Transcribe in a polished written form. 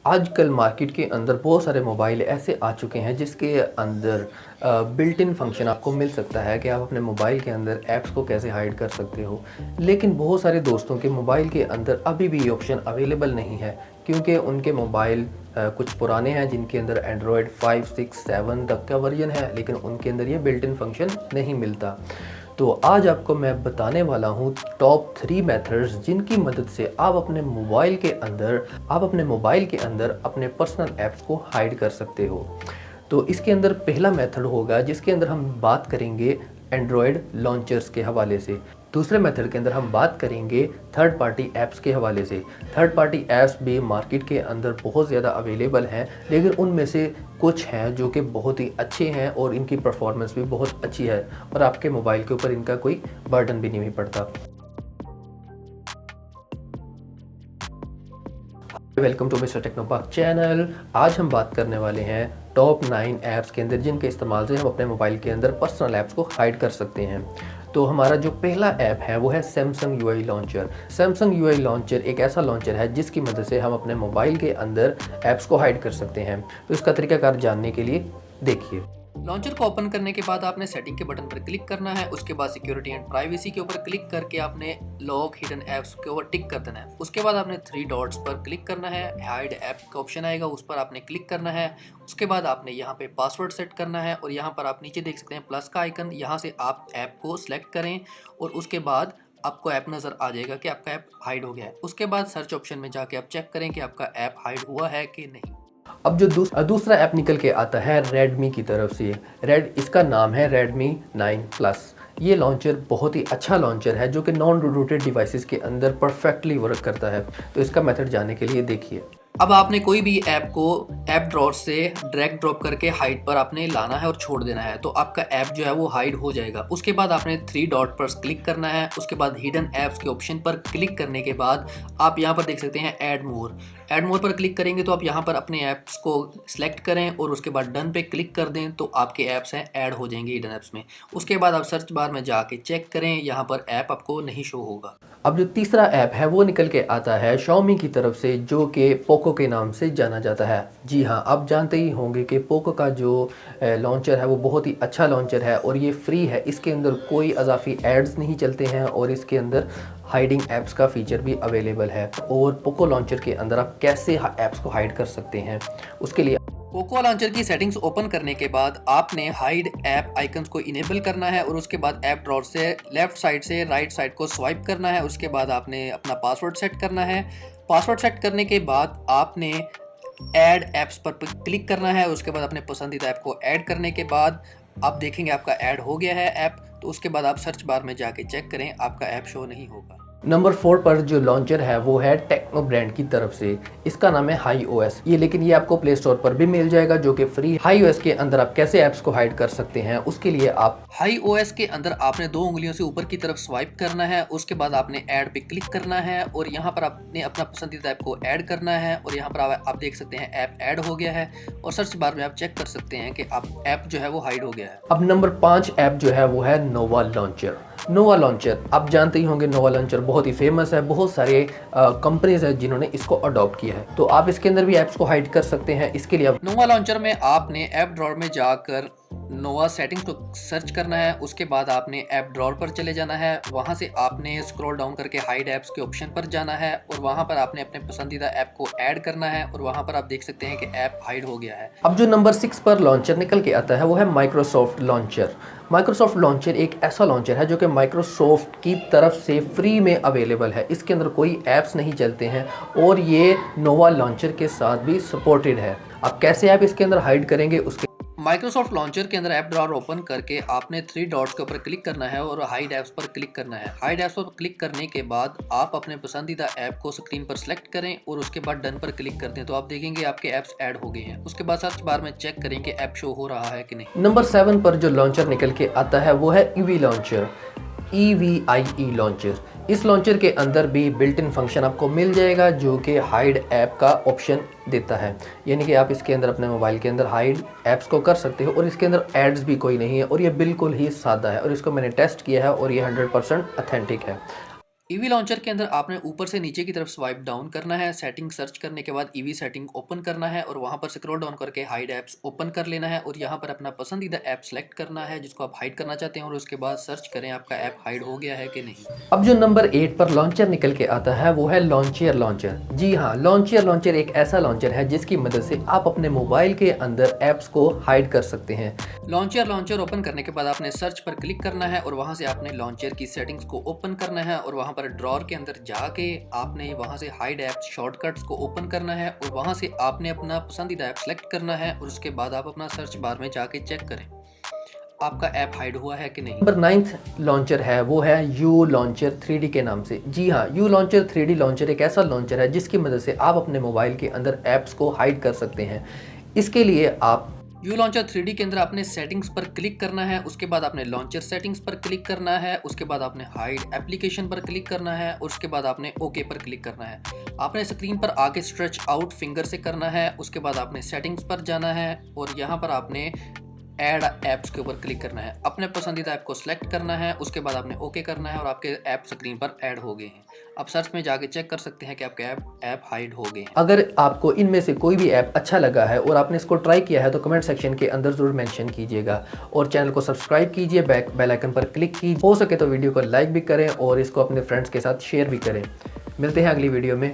आजकल मार्केट के अंदर बहुत सारे मोबाइल ऐसे आ चुके हैं जिसके अंदर बिल्ट इन फंक्शन आपको मिल सकता है कि आप अपने मोबाइल के अंदर ऐप्स को कैसे हाइड कर सकते हो। लेकिन बहुत सारे दोस्तों के मोबाइल के अंदर अभी भी ये ऑप्शन अवेलेबल नहीं है क्योंकि उनके मोबाइल कुछ पुराने हैं जिनके अंदर एंड्रॉयड 5, 6, 7 तक का वर्जन है, लेकिन उनके अंदर ये बिल्ट इन फंक्शन नहीं मिलता। तो आज आपको मैं बताने वाला हूँ टॉप 3 मेथड्स जिनकी मदद से आप अपने मोबाइल के अंदर अपने पर्सनल ऐप्स को हाइड कर सकते हो। तो इसके अंदर पहला मेथड होगा जिसके अंदर हम बात करेंगे एंड्रॉयड लॉन्चर्स के हवाले से। दूसरे मेथड के अंदर हम बात करेंगे थर्ड पार्टी ऐप्स के हवाले से। थर्ड पार्टी ऐप्स भी मार्केट के अंदर बहुत ज़्यादा अवेलेबल हैं, लेकिन उनमें से कुछ हैं जो कि बहुत ही अच्छे हैं और इनकी परफॉर्मेंस भी बहुत अच्छी है और आपके मोबाइल के ऊपर इनका कोई बर्डन भी नहीं पड़ता। Welcome to mister Technopak channel. आज हम बात करने वाले हैं टॉप 9 ऐप्स के अंदर जिनके इस्तेमाल से हम अपने मोबाइल के अंदर पर्सनल ऐप्स को हाइड कर सकते हैं। तो हमारा जो पहला ऐप है वो है Samsung UI launcher. Samsung UI launcher एक ऐसा लॉन्चर है जिसकी मदद से हम अपने मोबाइल के अंदर ऐप्स को हाइड कर सकते हैं। तो इसका तरीकाकार जानने के लिए देखिए। लॉन्चर को ओपन करने के बाद आपने सेटिंग के बटन पर क्लिक करना है। उसके बाद सिक्योरिटी एंड प्राइवेसी के ऊपर क्लिक करके आपने लॉक हिडन ऐप्स के ऊपर टिक कर देना है। उसके बाद आपने 3 डॉट्स पर क्लिक करना है, हाइड ऐप का ऑप्शन आएगा, उस पर आपने क्लिक करना है। उसके बाद आपने यहाँ पे पासवर्ड सेट करना है और यहाँ पर आप नीचे देख सकते हैं प्लस का आइकन, यहाँ से आप ऐप को सिलेक्ट करें और उसके बाद आपको ऐप नज़र आ जाएगा कि आपका ऐप हाइड हो गया है। उसके बाद सर्च ऑप्शन में जाके आप चेक करें कि आपका ऐप हाइड हुआ है कि नहीं। अब जो दूसरा ऐप निकल के आता है रेडमी की तरफ से। इसका नाम है रेडमी 9 प्लस। ये लॉन्चर बहुत ही अच्छा लॉन्चर है जो कि नॉन रूटेड डिवाइसेस के अंदर परफेक्टली वर्क करता है। तो इसका मेथड जानने के लिए देखिए। अब आपने कोई भी ऐप को ऐप ड्रॉर से ड्रैग ड्रॉप करके हाइड पर आपने लाना है और छोड़ देना है, तो आपका ऐप जो है वो हाइड हो जाएगा। उसके बाद आपने 3 डॉट पर क्लिक करना है। उसके बाद हिडन ऐप्स के ऑप्शन पर क्लिक करने के बाद आप यहाँ पर देख सकते हैं ऐड मोर पर क्लिक करेंगे तो आप यहाँ पर अपने ऐप्स को सिलेक्ट करें और उसके बाद डन पे क्लिक कर दें तो आपके ऐप्स हैं ऐड हो जाएंगे हिडन ऐप्स में। उसके बाद आप सर्च बार में जाके चेक करें, यहाँ पर ऐप आपको नहीं शो होगा। अब जो तीसरा ऐप है वो निकल के आता है Xiaomi की तरफ से जो कि पोको के नाम से जाना जाता है। जी हाँ, आप जानते ही होंगे कि पोको का जो लॉन्चर है वो बहुत ही अच्छा लॉन्चर है और ये फ्री है। इसके अंदर कोई इजाफी एड्स नहीं चलते हैं और इसके अंदर हाइडिंग ऐप्स का फीचर भी अवेलेबल है। और पोको लॉन्चर के अंदर आप कैसे ऐप्स को हाइड कर सकते हैं उसके लिए पोको लॉन्चर की सेटिंग्स ओपन करने के बाद आपने हाइड ऐप आइकन्स को इनेबल करना है और उसके बाद ऐप ड्रॉर से लेफ्ट साइड से राइट साइड को स्वाइप करना है। उसके बाद आपने अपना पासवर्ड सेट करना है। पासवर्ड सेट करने के बाद आपने ऐड ऐप्स पर क्लिक करना है। उसके बाद अपने पसंदीदा ऐप को ऐड करने के बाद आप देखेंगे आपका ऐड हो गया है ऐप। तो उसके बाद आप सर्च बार में जाके चेक करें, आपका ऐप शो नहीं होगा। नंबर 4 पर जो लॉन्चर है वो है टेक्नो ब्रांड की तरफ से। इसका नाम है हाई ओएस। लेकिन ये आपको प्ले स्टोर पर भी मिल जाएगा जो कि फ्री। हाई ओएस के अंदर आप कैसे ऐप्स को हाइड कर सकते हैं उसके लिए आप हाई ओएस के अंदर आपने 2 उंगलियों से ऊपर की तरफ स्वाइप करना है। उसके बाद आपने ऐड पे क्लिक करना है और यहाँ पर आपने अपना पसंदीदा ऐप को ऐड करना है और यहाँ पर आप देख सकते हैं ऐप ऐड हो गया है और सर्च बार में आप चेक कर सकते हैं कि आप ऐप जो है वो हाइड हो गया है। अब नंबर 5 ऐप जो है वो है नोवा लॉन्चर। नोवा लॉन्चर आप जानते ही होंगे, नोवा लॉन्चर बहुत ही फेमस है। बहुत सारे कंपनीज हैं जिन्होंने इसको अडॉप्ट किया है। तो आप इसके अंदर भी ऐप्स को हाइड कर सकते हैं। इसके लिए नोवा लॉन्चर में आपने ऐप ड्रॉर में जाकर नोवा सेटिंग्स को सर्च करना है। उसके बाद आपने ऐप ड्रॉर पर चले जाना है। वहां से आपने स्क्रॉल डाउन करके हाइड ऐप्स के ऑप्शन पर जाना है और वहां पर आपने अपने पसंदीदा ऐप को ऐड करना है और वहां पर आप देख सकते हैं कि ऐप हाइड हो गया है। अब जो नंबर 6 पर लॉन्चर निकल के आता है वो है माइक्रोसॉफ्ट लॉन्चर। माइक्रोसॉफ्ट लॉन्चर एक ऐसा लॉन्चर है जो कि माइक्रोसॉफ्ट की तरफ से फ्री में अवेलेबल है। इसके अंदर कोई ऐप्स नहीं चलते हैं और ये नोवा लॉन्चर के साथ भी सपोर्टेड है। आप कैसे ऐप इसके अंदर हाइड करेंगे उसके माइक्रोसॉफ्ट लॉन्चर के अंदर ऐप ड्रॉर ओपन करके आपने 3 डॉट्स के ऊपर क्लिक करना है और हाइड ऐप्स पर क्लिक करना है। हाइड ऐप्स पर क्लिक करने के बाद आप अपने पसंदीदा ऐप को स्क्रीन पर सिलेक्ट करें और उसके बाद डन पर क्लिक कर दें तो आप देखेंगे आपके ऐप्स ऐड हो गए हैं। उसके बाद सर्च बार में चेक करें कि ऐप शो हो रहा है कि नहीं। नंबर 7 पर जो लॉन्चर निकल के आता है वो है ईवी लॉन्चर। EVIE launcher. इस लॉन्चर के अंदर भी बिल्ट इन फंक्शन आपको मिल जाएगा जो कि हाइड ऐप का ऑप्शन देता है। यानी कि आप इसके अंदर अपने मोबाइल के अंदर हाइड ऐप्स को कर सकते हो और इसके अंदर एड्स भी कोई नहीं है और ये बिल्कुल ही सादा है और इसको मैंने टेस्ट किया है और ये 100% ऑथेंटिक है। ईवी लॉन्चर के अंदर आपने ऊपर से नीचे की तरफ स्वाइप डाउन करना है। सेटिंग सर्च करने के बाद ईवी सेटिंग ओपन करना है और वहां पर स्क्रॉल डाउन करके हाइड ऐप्स ओपन कर लेना है और यहाँ पर अपना पसंदीदा ऐप सेलेक्ट करना है जिसको आप हाइड करना चाहते हैं और उसके बाद सर्च करें आपका ऐप हाइड हो गया है कि नहीं। अब जो नंबर 8 पर लॉन्चर निकल के आता है वो है लॉन्चियर लॉन्चर। जी हाँ, लॉन्चियर लॉन्चर एक ऐसा लॉन्चर है जिसकी मदद से आप अपने मोबाइल के अंदर ऐप्स को हाइड कर सकते हैं। लॉन्चर लॉन्चर ओपन करने के बाद आपने सर्च पर क्लिक करना है और वहां से आपने लॉन्चर की सेटिंग्स को ओपन करना है और वहां पर ड्रॉअर के अंदर जाके आपने वहां से हाइड ऐप्स शॉर्टकट्स को ओपन करना है और वहां से आपने अपना पसंदीदा ऐप सेलेक्ट करना है और उसके बाद आप अपना सर्च बार में जाके चेक करें आपका ऐप हाइड हुआ है कि नहीं। नंबर 9 लॉन्चर है वो है यू लॉन्चर 3D के नाम से। जी हाँ, यू लॉन्चर 3D लॉन्चर एक ऐसा लॉन्चर है जिसकी मदद से आप अपने मोबाइल के अंदर ऐप्स को हाइड कर सकते हैं। इसके लिए आप यू लॉन्चर 3D के अंदर आपने सेटिंग्स पर क्लिक करना है, उसके बाद आपने लॉन्चर सेटिंग्स पर क्लिक करना है, उसके बाद आपने हाइड एप्लीकेशन पर क्लिक करना है और उसके बाद आपने ओके पर क्लिक करना है। आपने स्क्रीन पर आगे स्ट्रेच आउट फिंगर से करना है, उसके बाद आपने सेटिंग्स पर जाना है और यहाँ पर आपने ऐड ऐप्स के ऊपर क्लिक करना है। अपने पसंदीदा ऐप को सिलेक्ट करना है, उसके बाद आपने ओके करना है और आपके ऐप स्क्रीन पर ऐड हो गए हैं। आप सर्च में जाके चेक कर सकते हैं कि आपके ऐप हाइड हो गए हैं। अगर आपको इनमें से कोई भी ऐप अच्छा लगा है और आपने इसको ट्राई किया है तो कमेंट सेक्शन के अंदर ज़रूर मेंशन कीजिएगा और चैनल को सब्सक्राइब कीजिए, बेल आइकन पर क्लिक कीजिए। हो सके तो वीडियो को लाइक भी करें और इसको अपने फ्रेंड्स के साथ शेयर भी करें। मिलते हैं अगली वीडियो में।